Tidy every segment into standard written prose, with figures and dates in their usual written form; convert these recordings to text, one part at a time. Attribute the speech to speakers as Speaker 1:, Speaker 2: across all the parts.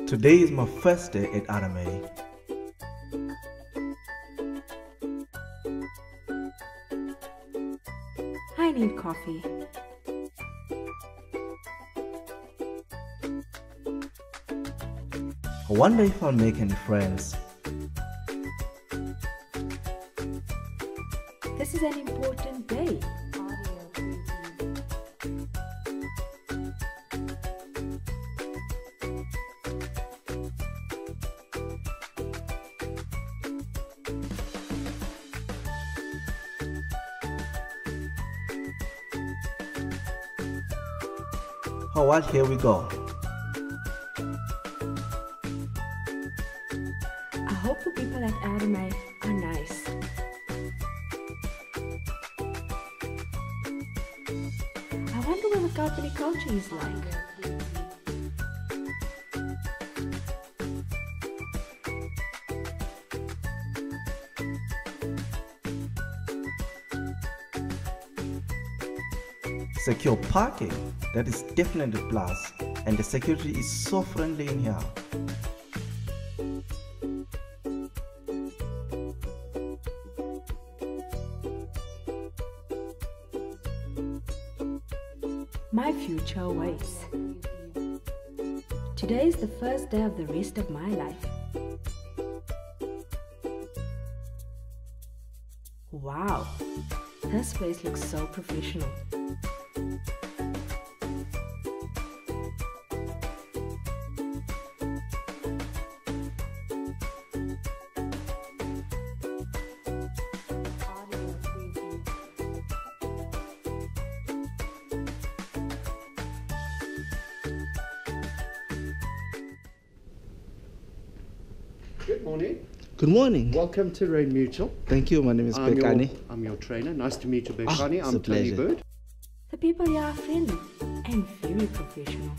Speaker 1: Today is my first day at Rma.
Speaker 2: I need coffee.
Speaker 1: I wonder if I'll make any friends.
Speaker 2: This is an important day.
Speaker 1: Oh, well, here we go.
Speaker 2: I hope the people at Rma are nice. I wonder what the company culture is like.
Speaker 1: Secure parking, that is definitely a plus, and the security is so friendly in here.
Speaker 2: My future awaits. Today is the first day of the rest of my life. Wow, this place looks so professional.
Speaker 3: Good morning.
Speaker 1: Good morning.
Speaker 3: Welcome to Rain Mutual.
Speaker 1: Thank you, my name is Bekani.
Speaker 3: I'm your trainer. Nice to meet you, Bekani.
Speaker 1: it's
Speaker 3: I'm
Speaker 1: a
Speaker 3: Tony
Speaker 1: pleasure.
Speaker 3: Bird.
Speaker 2: The people here are friendly and very professional.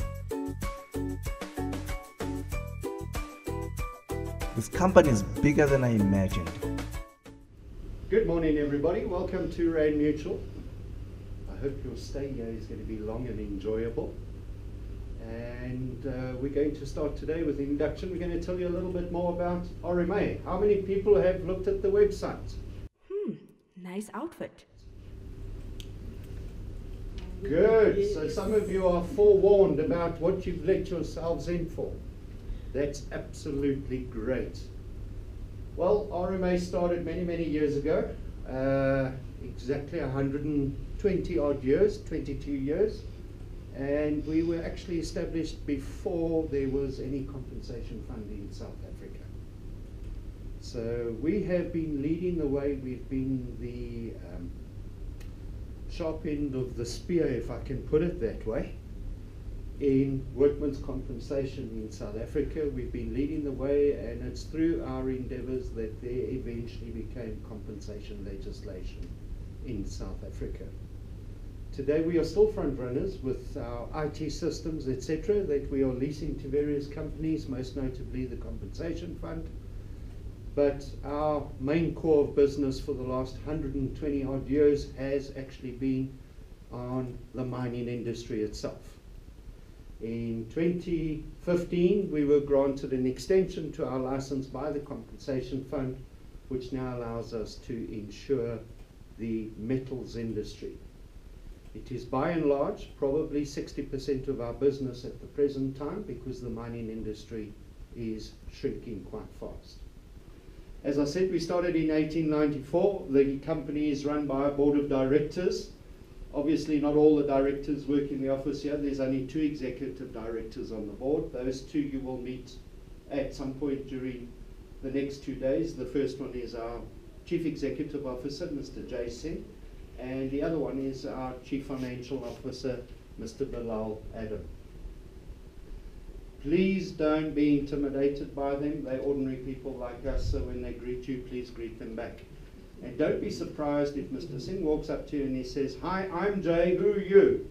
Speaker 1: This company is bigger than I imagined.
Speaker 3: Good morning, everybody. Welcome to Rain Mutual. I hope your stay here is going to be long and enjoyable. And we're going to start today with the induction. We're going to tell you a little bit more about Rma. How many people have looked at the website?
Speaker 2: Nice outfit.
Speaker 3: Good. So some of you are forewarned about what you've let yourselves in for. That's absolutely great. Well, Rma started many, many years ago. Exactly 120 odd years, 22 years. And we were actually established before there was any compensation fund in South Africa. So we have been leading the way. We've been the sharp end of the spear, if I can put it that way, in workmen's compensation in South Africa. We've been leading the way, and it's through our endeavors that there eventually became compensation legislation in South Africa. Today we are still front runners with our IT systems, etc., that we are leasing to various companies, most notably the Compensation Fund. But our main core of business for the last 120 odd years has actually been on the mining industry itself. In 2015 we were granted an extension to our license by the Compensation Fund, which now allows us to insure the metals industry. It is by and large probably 60% of our business at the present time, because the mining industry is shrinking quite fast. As I said, we started in 1894. The company is run by a board of directors. Obviously not all the directors work in the office here. There's only 2 executive directors on the board. Those 2 you will meet at some point during the next 2 days. The first one is our Chief Executive Officer, Mr. Jay Singh. And the other one is our Chief Financial Officer, Mr. Bilal Adam. Please don't be intimidated by them. They're ordinary people like us, so when they greet you, please greet them back. And don't be surprised if Mr. Singh walks up to you and he says, "Hi, I'm Jay, who are you?"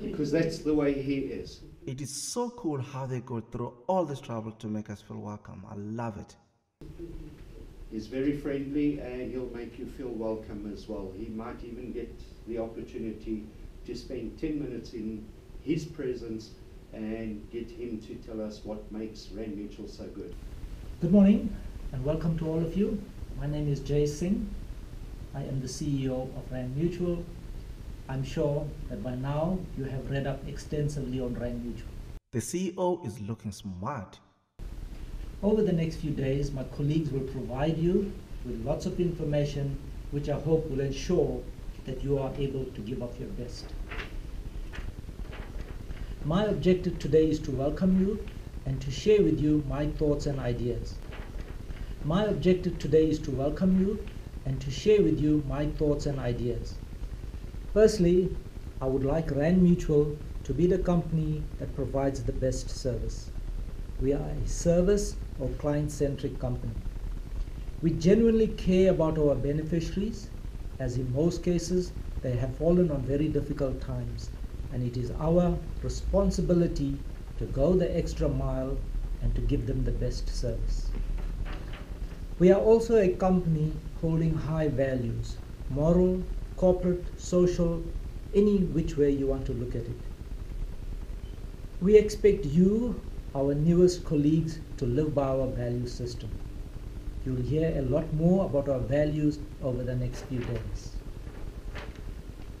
Speaker 3: Because that's the way he is.
Speaker 1: It is so cool how they go through all this trouble to make us feel welcome. I love it.
Speaker 3: He's very friendly, and he'll make you feel welcome as well. He might even get the opportunity to spend 10 minutes in his presence and get him to tell us what makes Rand Mutual so good.
Speaker 4: Good morning and welcome to all of you. My name is Jay Singh. I am the CEO of Rand Mutual. I'm sure that by now you have read up extensively on Rand Mutual.
Speaker 1: The CEO is looking smart.
Speaker 4: Over the next few days, my colleagues will provide you with lots of information which I hope will ensure that you are able to give off your best. My objective today is to welcome you and to share with you my thoughts and ideas. My objective today is to welcome you and to share with you my thoughts and ideas. Firstly, I would like Rand Mutual to be the company that provides the best service. We are a service or client-centric company. We genuinely care about our beneficiaries, as in most cases they have fallen on very difficult times, and it is our responsibility to go the extra mile and to give them the best service. We are also a company holding high values, moral, corporate, social, any which way you want to look at it. We expect you, our newest colleagues, to live by our value system. You'll hear a lot more about our values over the next few days.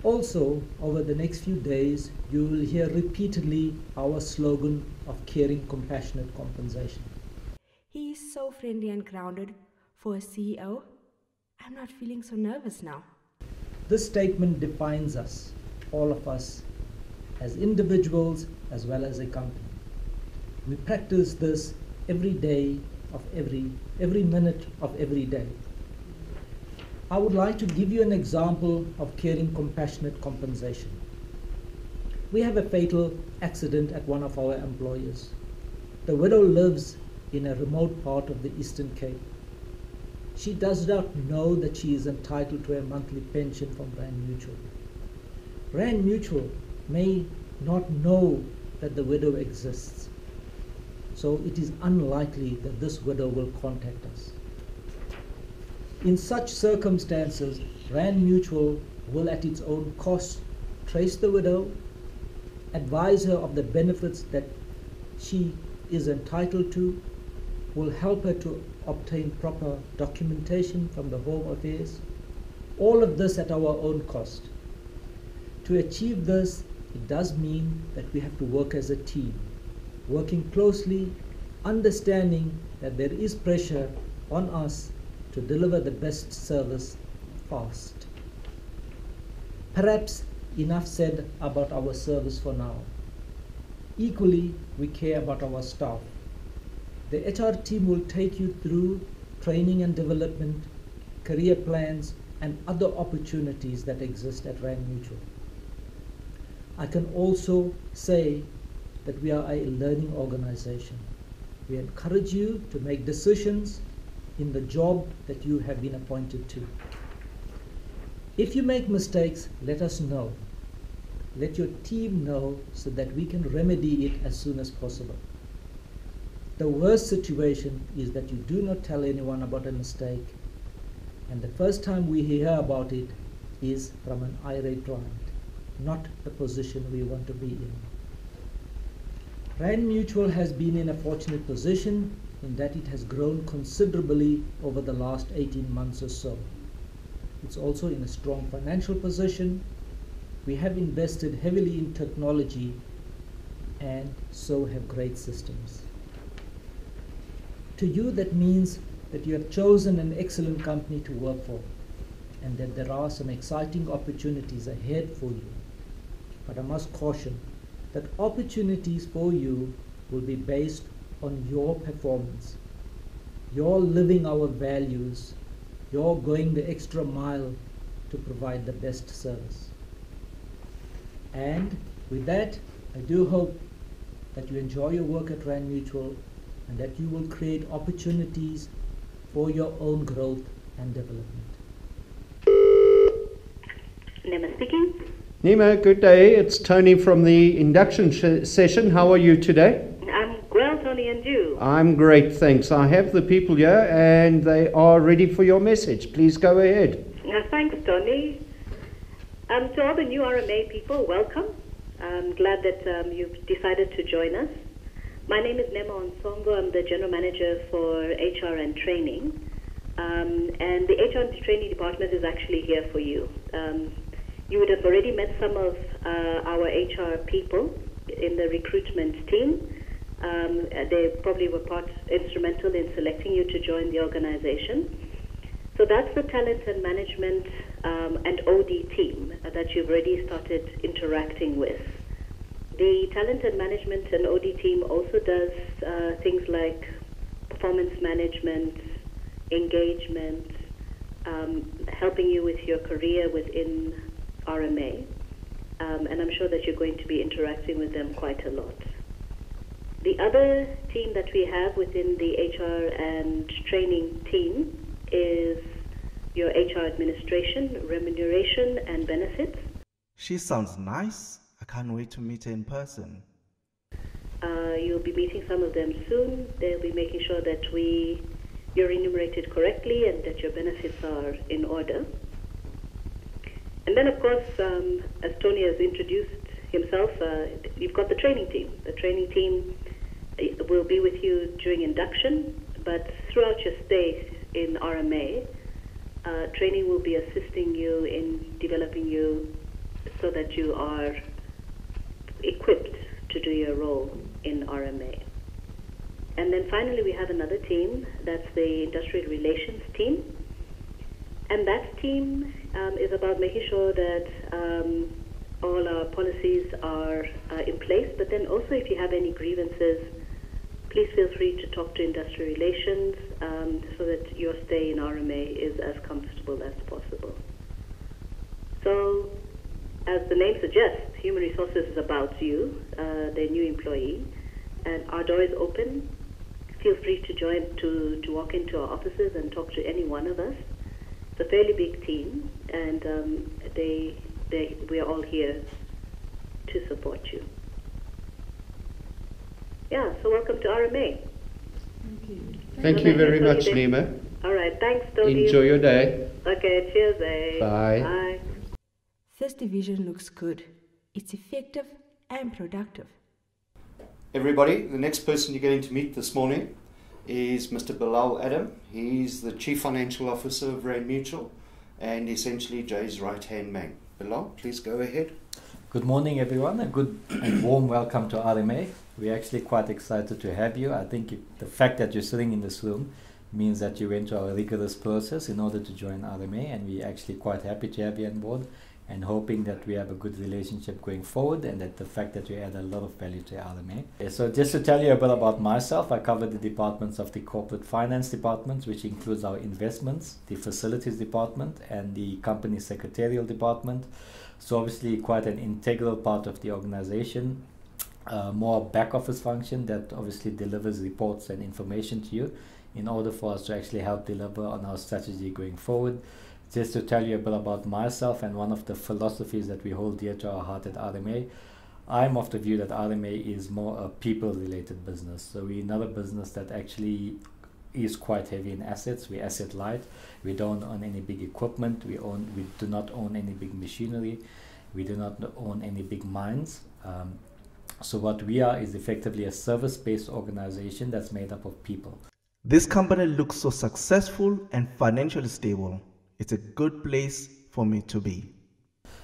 Speaker 4: Also, over the next few days, you will hear repeatedly our slogan of caring, compassionate compensation.
Speaker 2: He is so friendly and grounded for a CEO. I'm not feeling so nervous now.
Speaker 4: This statement defines us, all of us, as individuals as well as a company. We practice this every day of every minute of every day. I would like to give you an example of caring, compassionate compensation. We have a fatal accident at one of our employers. The widow lives in a remote part of the Eastern Cape. She does not know that she is entitled to a monthly pension from Rand Mutual. Rand Mutual may not know that the widow exists, so it is unlikely that this widow will contact us. In such circumstances, Rand Mutual will at its own cost trace the widow, advise her of the benefits that she is entitled to, will help her to obtain proper documentation from the Home Affairs, all of this at our own cost. To achieve this, it does mean that we have to work as a team, working closely, understanding that there is pressure on us to deliver the best service fast. Perhaps enough said about our service for now. Equally, we care about our staff. The HR team will take you through training and development, career plans, and other opportunities that exist at Rand Mutual. I can also say that we are a learning organization. We encourage you to make decisions in the job that you have been appointed to. If you make mistakes, let us know. Let your team know so that we can remedy it as soon as possible. The worst situation is that you do not tell anyone about a mistake, and the first time we hear about it is from an irate client, not the position we want to be in. Rand Mutual has been in a fortunate position in that it has grown considerably over the last 18 months or so. It's also in a strong financial position. We have invested heavily in technology and so have great systems. To you, that means that you have chosen an excellent company to work for and that there are some exciting opportunities ahead for you. But I must caution that opportunities for you will be based on your performance. You're living our values. You're going the extra mile to provide the best service. And with that, I do hope that you enjoy your work at Rand Mutual and that you will create opportunities for your own growth and development.
Speaker 5: Nima speaking.
Speaker 3: Nima, good day. It's Tony from the induction session. How are you today?
Speaker 5: I'm well, Tony, and you?
Speaker 3: I'm great, thanks. I have the people here and they are ready for your message. Please go ahead.
Speaker 5: Thanks, Tony. To all the new RMA people, welcome. I'm glad that you've decided to join us. My name is Rma Onsongo. I'm the General Manager for HR and Training. And the HR and Training Department is actually here for you. You would have already met some of our HR people in the recruitment team. They probably were instrumental in selecting you to join the organization. So that's the talent and management and OD team that you've already started interacting with. The talent and management and OD team also does things like performance management, engagement, helping you with your career within RMA. And I'm sure that you're going to be interacting with them quite a lot. The other team that we have within the HR and training team is your HR administration, remuneration, and benefits.
Speaker 1: She sounds nice. I can't wait to meet her in person.
Speaker 5: You'll be meeting some of them soon. They'll be making sure that you're remunerated correctly and that your benefits are in order. And then, of course, as Tony has introduced himself, you've got the training team. The training team will be with you during induction, but throughout your stay in RMA, training will be assisting you in developing you so that you are equipped to do your role in RMA. And then finally, we have another team, that's the Industrial Relations team. And that team is about making sure that all our policies are in place, but then also if you have any grievances, please feel free to talk to Industrial Relations so that your stay in RMA is as comfortable as possible. So, as the name suggests, Human Resources is about you, the new employee, and our door is open. Feel free to join, to walk into our offices and talk to any one of us. It's a fairly big team, and we are all here to support you. Yeah, so welcome to RMA.
Speaker 2: Thank you.
Speaker 3: Thank you very much, Rma.
Speaker 5: All right, thanks, Tony.
Speaker 3: Enjoy your day.
Speaker 5: Okay, cheers, eh?
Speaker 3: Bye.
Speaker 5: Bye.
Speaker 2: This division looks good. It's effective and productive.
Speaker 6: Everybody, the next person you're going to meet this morning is Mr. Bilal Adam. He's the Chief Financial Officer of Rand Mutual and essentially Jay's right-hand man. Bilal, please go ahead.
Speaker 7: Good morning, everyone. A good and warm welcome to RMA. We're actually quite excited to have you. I think the fact that you're sitting in this room means that you went through a rigorous process in order to join RMA, and we're actually quite happy to have you on board and hoping that we have a good relationship going forward and that the fact that you add a lot of value to RMA. So just to tell you a bit about myself, I cover the departments of the corporate finance department, which includes our investments, the facilities department, and the company secretarial department. So obviously quite an integral part of the organization, more back office function that obviously delivers reports and information to you in order for us to actually help deliver on our strategy going forward. Just to tell you a bit about myself and one of the philosophies that we hold dear to our heart at RMA, I'm of the view that RMA is more a people-related business. So we're not a business that actually is quite heavy in assets. We're asset light. We don't own any big equipment. We do not own any big machinery. We do not own any big mines. So what we are is effectively a service-based organization that's made up of people.
Speaker 1: This company looks so successful and financially stable. It's a good place for me to be.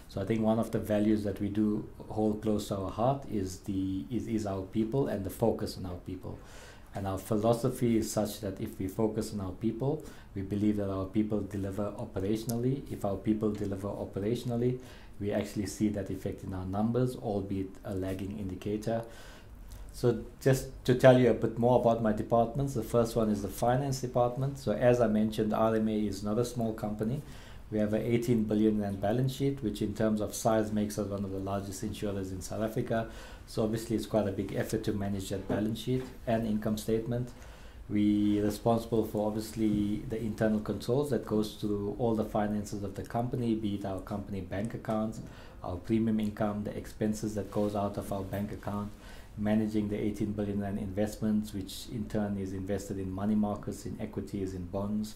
Speaker 7: So I think one of the values that we do hold close to our heart is our people and the focus on our people. And our philosophy is such that if we focus on our people, we believe that our people deliver operationally. If our people deliver operationally, we actually see that effect in our numbers, albeit a lagging indicator. So just to tell you a bit more about my departments, the first one is the finance department. So as I mentioned, RMA is not a small company. We have an 18 billion rand balance sheet, which in terms of size makes us one of the largest insurers in South Africa. So obviously it's quite a big effort to manage that balance sheet and income statement. We're responsible for obviously the internal controls that goes through all the finances of the company, be it our company bank accounts, our premium income, the expenses that goes out of our bank account, managing the 18 billion rand investments, which in turn is invested in money markets, in equities, in bonds,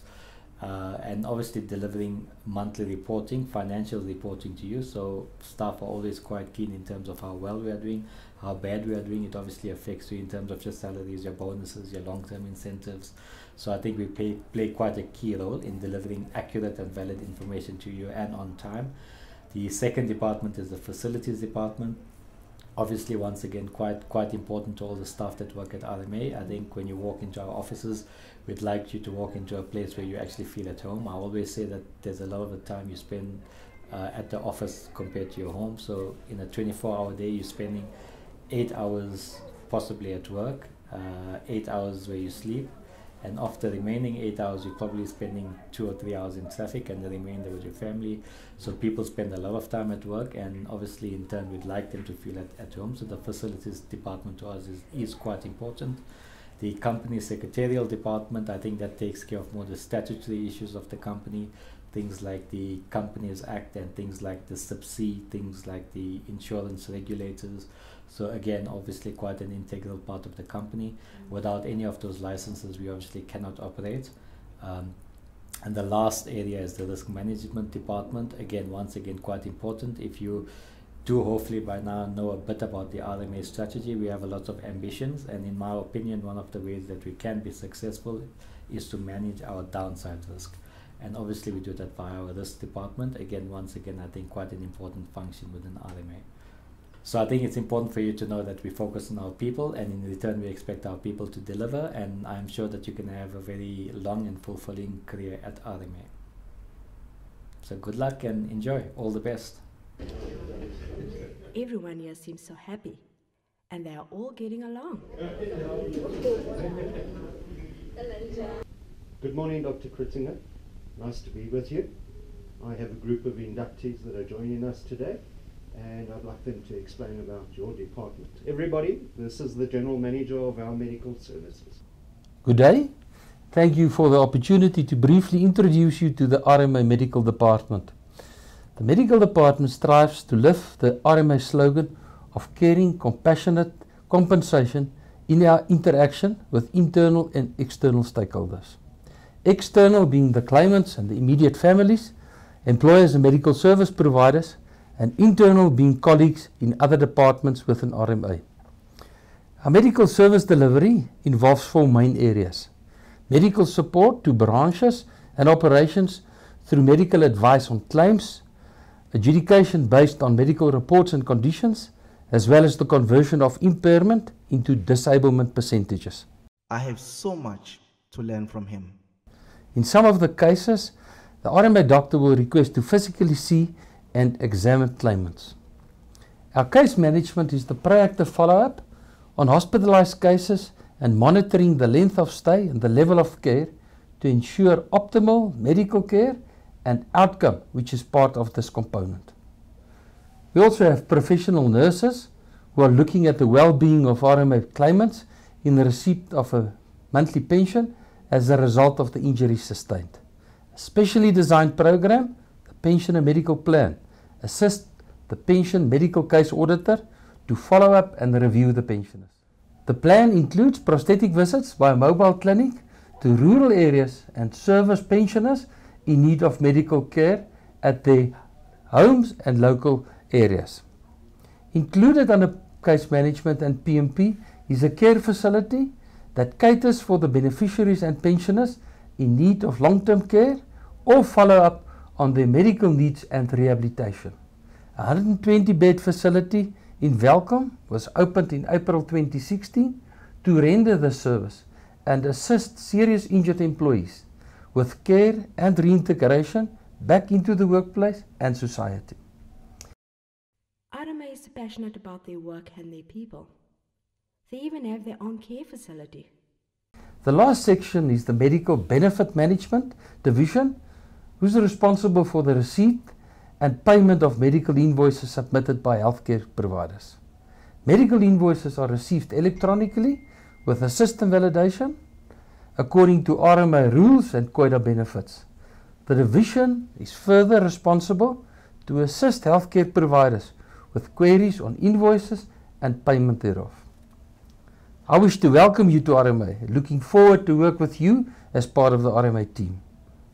Speaker 7: and obviously delivering monthly reporting, financial reporting to you. So staff are always quite keen in terms of how well we are doing, how bad we are doing. It obviously affects you in terms of your salaries, your bonuses, your long-term incentives. So I think we play quite a key role in delivering accurate and valid information to you and on time. The second department is the facilities department. Obviously, once again, quite important to all the staff that work at RMA. I think when you walk into our offices, we'd like you to walk into a place where you actually feel at home. I always say that there's a lot of the time you spend at the office compared to your home. So in a 24-hour day, you're spending 8 hours possibly at work, 8 hours where you sleep, and of the remaining 8 hours, you're probably spending 2 or 3 hours in traffic and the remainder with your family. So people spend a lot of time at work, and obviously in turn we'd like them to feel at home. So the facilities department to us is quite important. The company secretarial department, I think that takes care of more the statutory issues of the company, things like the Companies Act and things like the Sub-C, things like the insurance regulators. So again, obviously quite an integral part of the company. Without any of those licenses, we obviously cannot operate. And the last area is the risk management department. Again, once again, quite important. If you do hopefully by now know a bit about the RMA strategy, we have a lot of ambitions. And in my opinion, one of the ways that we can be successful is to manage our downside risk. And obviously we do that via our risk department. Again, once again, I think quite an important function within RMA. So I think it's important for you to know that we focus on our people, and in return we expect our people to deliver, and I'm sure that you can have a very long and fulfilling career at RMA. So good luck and enjoy. All the best.
Speaker 2: Everyone here seems so happy, and they are all getting along.
Speaker 3: Good morning, Dr. Kritzinger. Nice to be with you. I have a group of inductees that are joining us today, and I'd like them to explain about your department. Everybody, this is the General Manager of our medical services.
Speaker 8: Good day. Thank you for the opportunity to briefly introduce you to the RMA Medical Department. The Medical Department strives to live the RMA slogan of caring, compassionate compensation in our interaction with internal and external stakeholders. External being the claimants and the immediate families, employers and medical service providers, and internal being colleagues in other departments within RMA. Our medical service delivery involves 4 main areas: medical support to branches and operations through medical advice on claims, adjudication based on medical reports and conditions, as well as the conversion of impairment into disablement percentages.
Speaker 1: I have so much to learn from him.
Speaker 8: In some of the cases, the RMA doctor will request to physically see and examine claimants. Our case management is the proactive follow-up on hospitalized cases and monitoring the length of stay and the level of care to ensure optimal medical care and outcome, which is part of this component. We also have professional nurses who are looking at the well-being of RMA claimants in the receipt of a monthly pension as a result of the injury sustained. A specially designed program, the Pension and Medical Plan, assists the pension medical case auditor to follow up and review the pensioners. The plan includes prosthetic visits by a mobile clinic to rural areas and service pensioners in need of medical care at their homes and local areas. Included under case management and PMP is a care facility that caters for the beneficiaries and pensioners in need of long-term care or follow-up on their medical needs and rehabilitation. A 120-bed facility in Welkom was opened in April 2016 to render the service and assist serious injured employees with care and reintegration back into the workplace and society.
Speaker 2: RMA is passionate about their work and their people. They even have their own care facility.
Speaker 8: The last section is the Medical Benefit Management Division, who's responsible for the receipt and payment of medical invoices submitted by healthcare providers. Medical invoices are received electronically with a system validation according to RMA rules and quota benefits. The division is further responsible to assist healthcare providers with queries on invoices and payment thereof. I wish to welcome you to RMA, looking forward to work with you as part of the RMA team.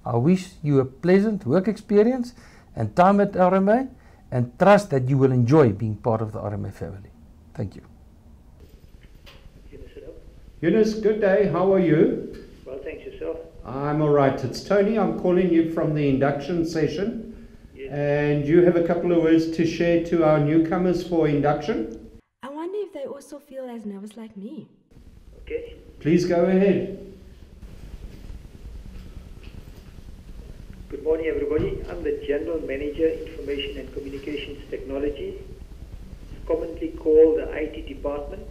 Speaker 8: I wish you a pleasant work experience and time at RMA, and trust that you will enjoy being part of the RMA family. Thank you.
Speaker 3: Eunice, good day. How are you?
Speaker 9: Well, thanks yourself.
Speaker 3: I'm all right. It's Tony. I'm calling you from the induction session.
Speaker 9: Yes.
Speaker 3: And you have a couple of words to share to our newcomers for induction?
Speaker 2: I wonder if they also feel as nervous like me.
Speaker 9: Okay.
Speaker 3: Please go ahead.
Speaker 9: Good morning, everybody. I'm the General Manager, Information and Communications Technology. It's commonly called the IT department.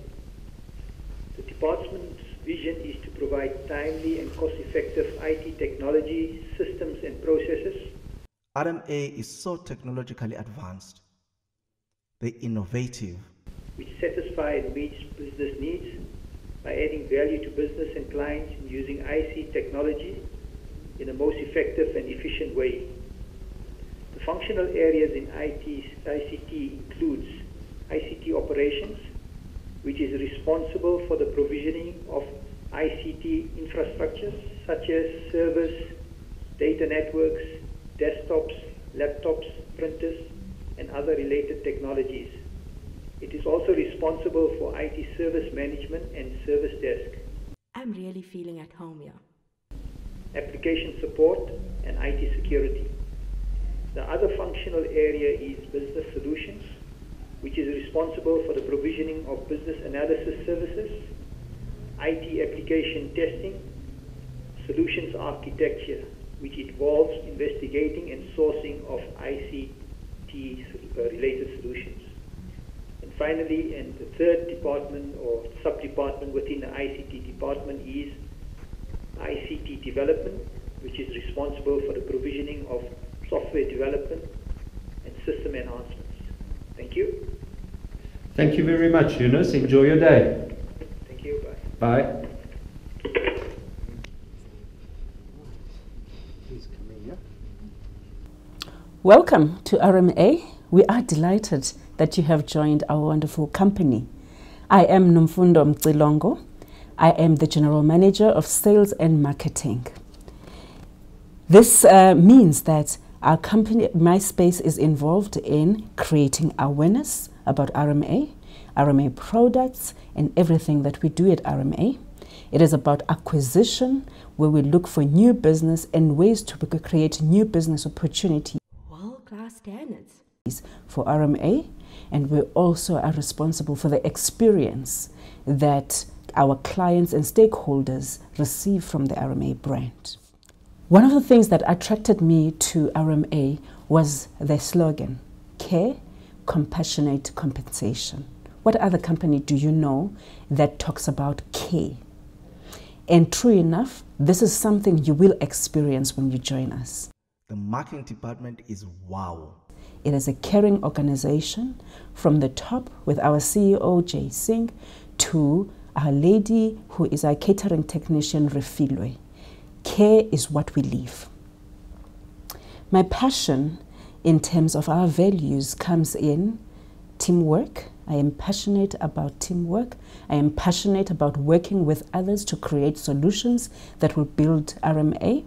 Speaker 9: The department's vision is to provide timely and cost-effective IT technology, systems and processes.
Speaker 1: RMA is so technologically advanced. They're innovative.
Speaker 9: Which satisfy and meets business needs by adding value to business and clients and using IC technology in the most effective and efficient way. The functional areas in ICT includes ICT operations, which is responsible for the provisioning of ICT infrastructures such as servers, data networks, desktops, laptops, printers, and other related technologies. It is also responsible for IT service management and service desk,
Speaker 2: I'm really feeling at home here.
Speaker 9: application support, and IT security. The other functional area is business solutions, which is responsible for the provisioning of business analysis services, IT application testing, solutions architecture, which involves investigating and sourcing of ICT-related solutions. And finally, and the third department or sub-department within the ICT department is ICT development, which is responsible for the provisioning of software development and system enhancements. Thank you.
Speaker 3: Thank you very much, Eunice. Enjoy your day.
Speaker 9: Thank you. Bye.
Speaker 3: Bye.
Speaker 10: Welcome to RMA. We are delighted that you have joined our wonderful company. I am Nomfundo Mcilongo. I am the General Manager of Sales and Marketing. This means that our company, MySpace, is involved in creating awareness about RMA, RMA products, and everything that we do at RMA. It is about acquisition, where we look for new business and ways to create new business opportunities.
Speaker 2: World-class standards.
Speaker 10: For RMA, and we also are responsible for the experience that our clients and stakeholders receive from the RMA brand. One of the things that attracted me to RMA was their slogan, Care, Compassionate Compensation. What other company do you know that talks about care? And true enough, this is something you will experience when you join us.
Speaker 1: The marketing department is wow.
Speaker 10: It is a caring organization from the top with our CEO, Jay Singh, to our lady who is our catering technician, Refilwe. Care is what we live. My passion in terms of our values comes in teamwork. I am passionate about teamwork. I am passionate about working with others to create solutions that will build RMA.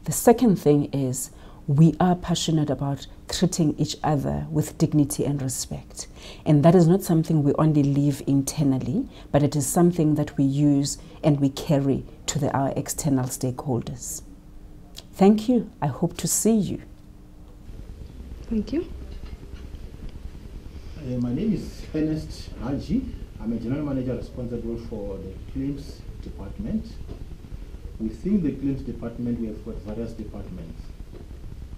Speaker 10: The second thing is we are passionate about treating each other with dignity and respect. And that is not something we only live internally, but it is something that we use and we carry to our external stakeholders. Thank you. I hope to see you.
Speaker 2: Thank you.
Speaker 11: My name is Ernest Haji. I'm a general manager responsible for the claims department. Within the claims department, we have got various departments.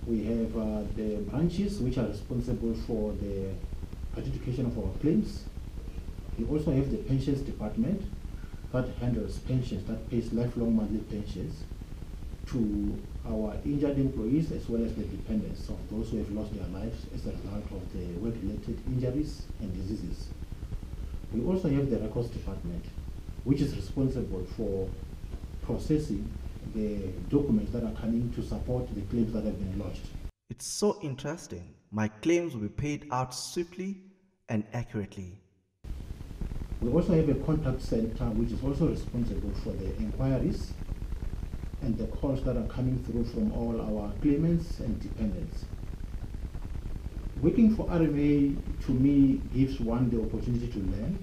Speaker 11: We have the branches which are responsible for the adjudication of our claims. We also have the pensions department that handles pensions, that pays lifelong monthly pensions to our injured employees as well as the dependents of those who have lost their lives as a result of the work-related injuries and diseases. We also have the records department, which is responsible for processing the documents that are coming to support the claims that have been lodged.
Speaker 1: It's so interesting. My claims will be paid out swiftly and accurately.
Speaker 11: We also have a contact center which is also responsible for the inquiries and the calls that are coming through from all our claimants and dependents. Working for RMA, to me, gives one the opportunity to learn,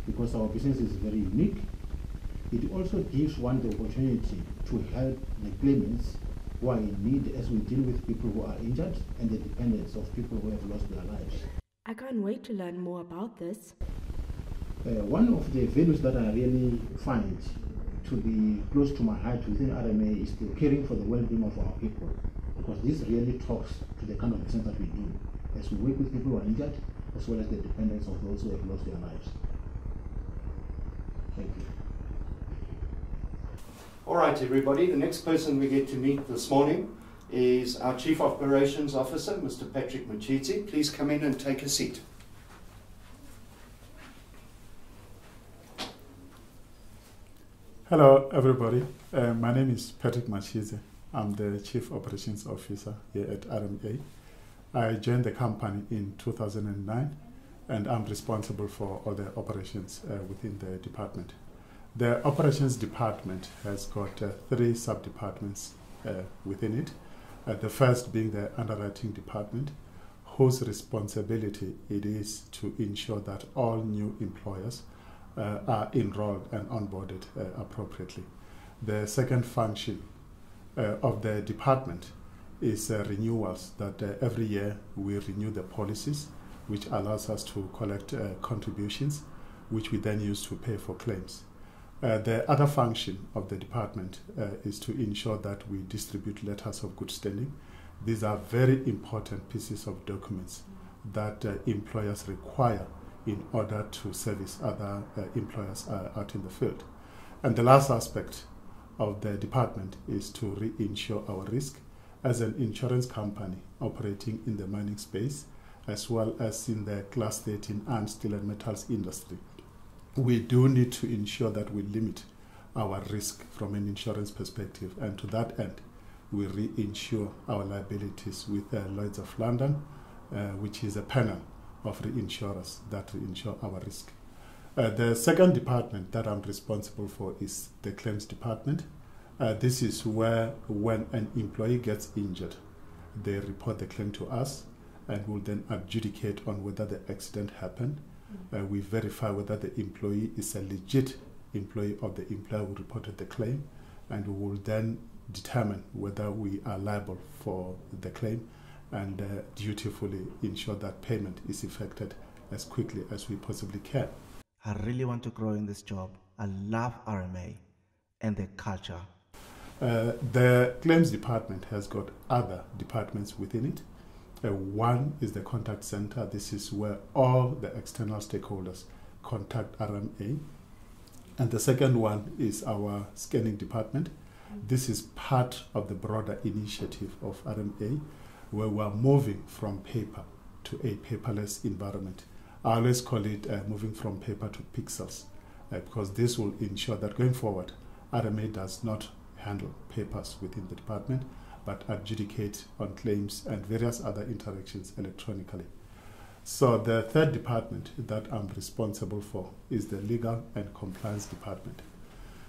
Speaker 11: because our business is very unique. It also gives one the opportunity to help the claimants who are in need, as we deal with people who are injured and the dependents of people who have lost their lives.
Speaker 2: I can't wait to learn more about this.
Speaker 11: One of the values that I really find to be close to my heart within RMA is the caring for the well-being of our people, because this really talks to the kind of business that we do as we work with people who are injured, as well as the dependents of those who have lost their lives. Thank you.
Speaker 6: All right, everybody. The next person we get to meet this morning is our Chief Operations Officer, Mr. Patrick Machiti. Please come in and take a seat.
Speaker 12: Hello, everybody. My name is Patrick Machiti. I'm the Chief Operations Officer here at RMA. I joined the company in 2009, and I'm responsible for all the operations within the department. The operations department has got 3 sub-departments within it. The first being the underwriting department, whose responsibility it is to ensure that all new employers are enrolled and onboarded appropriately. The second function of the department is renewals, that every year we renew the policies, which allows us to collect contributions, which we then use to pay for claims. The other function of the department is to ensure that we distribute letters of good standing. These are very important pieces of documents that employers require in order to service other employers out in the field. And the last aspect of the department is to reinsure our risk as an insurance company operating in the mining space, as well as in the Class 13 and steel and metals industry. We do need to ensure that we limit our risk from an insurance perspective, and to that end, we reinsure our liabilities with Lloyd's of London, which is a panel of reinsurers that reinsure our risk. The second department that I'm responsible for is the claims department. This is where, when an employee gets injured, they report the claim to us, and we'll then adjudicate on whether the accident happened. We verify whether the employee is a legit employee of the employer who reported the claim, and we will then determine whether we are liable for the claim and dutifully ensure that payment is effected as quickly as we possibly can.
Speaker 1: I really want to grow in this job. I love RMA and the culture.
Speaker 12: The claims department has got other departments within it. One is the contact center. This is where all the external stakeholders contact RMA. And the second one is our scanning department. This is part of the broader initiative of RMA, where we're moving from paper to a paperless environment. I always call it moving from paper to pixels, because this will ensure that going forward, RMA does not handle papers within the department, but adjudicate on claims and various other interactions electronically. So the third department that I'm responsible for is the legal and compliance department.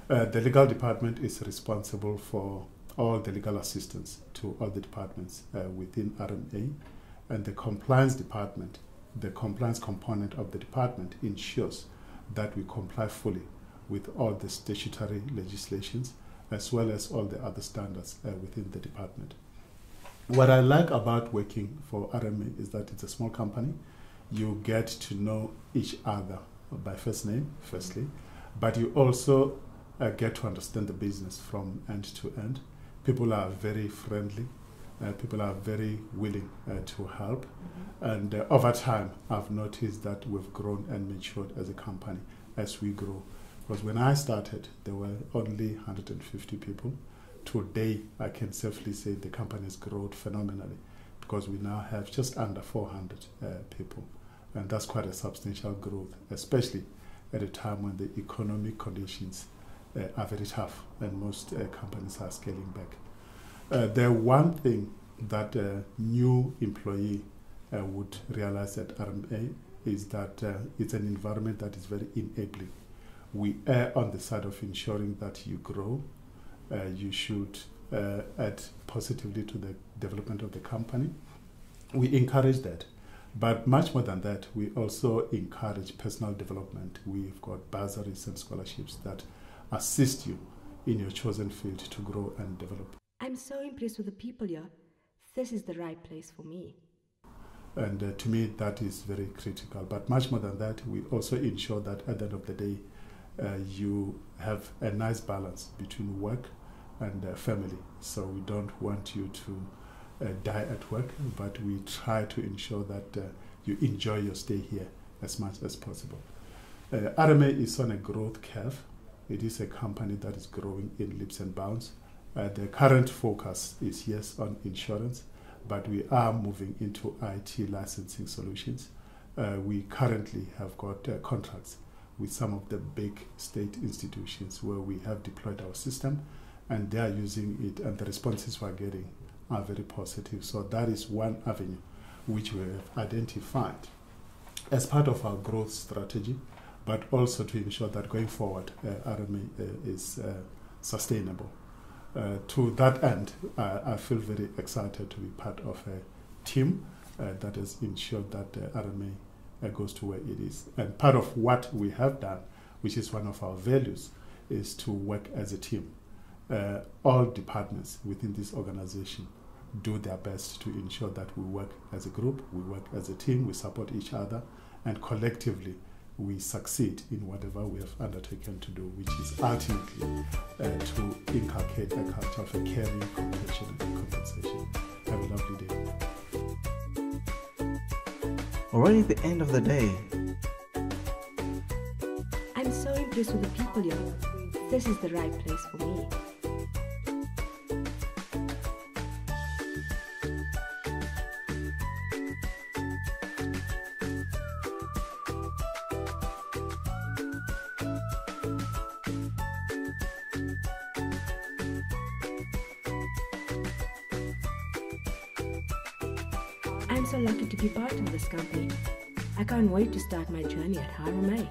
Speaker 12: The legal department is responsible for all the legal assistance to all the departments within RMA, and the compliance department, the compliance component of the department, ensures that we comply fully with all the statutory legislations as well as all the other standards within the department. What I like about working for RMA is that it's a small company. You get to know each other by first name, firstly, but you also get to understand the business from end to end. People are very friendly. People are very willing to help. And over time, I've noticed that we've grown and matured as a company as we grow. Because when I started, there were only 150 people. Today, I can safely say the company has grown phenomenally, because we now have just under 400 people. And that's quite a substantial growth, especially at a time when the economic conditions are very tough and most companies are scaling back. The one thing that a new employee would realize at RMA is that it's an environment that is very enabling. We err on the side of ensuring that you grow, you should add positively to the development of the company. We encourage that. But much more than that, we also encourage personal development. We've got bursaries and scholarships that assist you in your chosen field to grow and develop.
Speaker 2: I'm so impressed with the people here. This is the right place for me.
Speaker 12: And to me, that is very critical. But much more than that, we also ensure that at the end of the day, you have a nice balance between work and family. So we don't want you to die at work, but we try to ensure that you enjoy your stay here as much as possible. Rma is on a growth curve. It is a company that is growing in leaps and bounds. The current focus is yes on insurance, but we are moving into IT licensing solutions. We currently have got contracts with some of the big state institutions where we have deployed our system, and they are using it, and the responses we're getting are very positive. So that is one avenue which we have identified as part of our growth strategy, but also to ensure that going forward, Rma is sustainable. To that end, I feel very excited to be part of a team that has ensured that Rma goes to where it is. And part of what we have done, which is one of our values, is to work as a team. All departments within this organization do their best to ensure that we work as a group, we work as a team, we support each other, and collectively we succeed in whatever we have undertaken to do, which is ultimately to inculcate a culture of a caring, compassion, and compensation. Have a lovely day.
Speaker 1: Already at the end of the day,
Speaker 2: I'm so impressed with the people here. This is the right place for me. I'm so lucky to be part of this company. I can't wait to start my journey at Rma.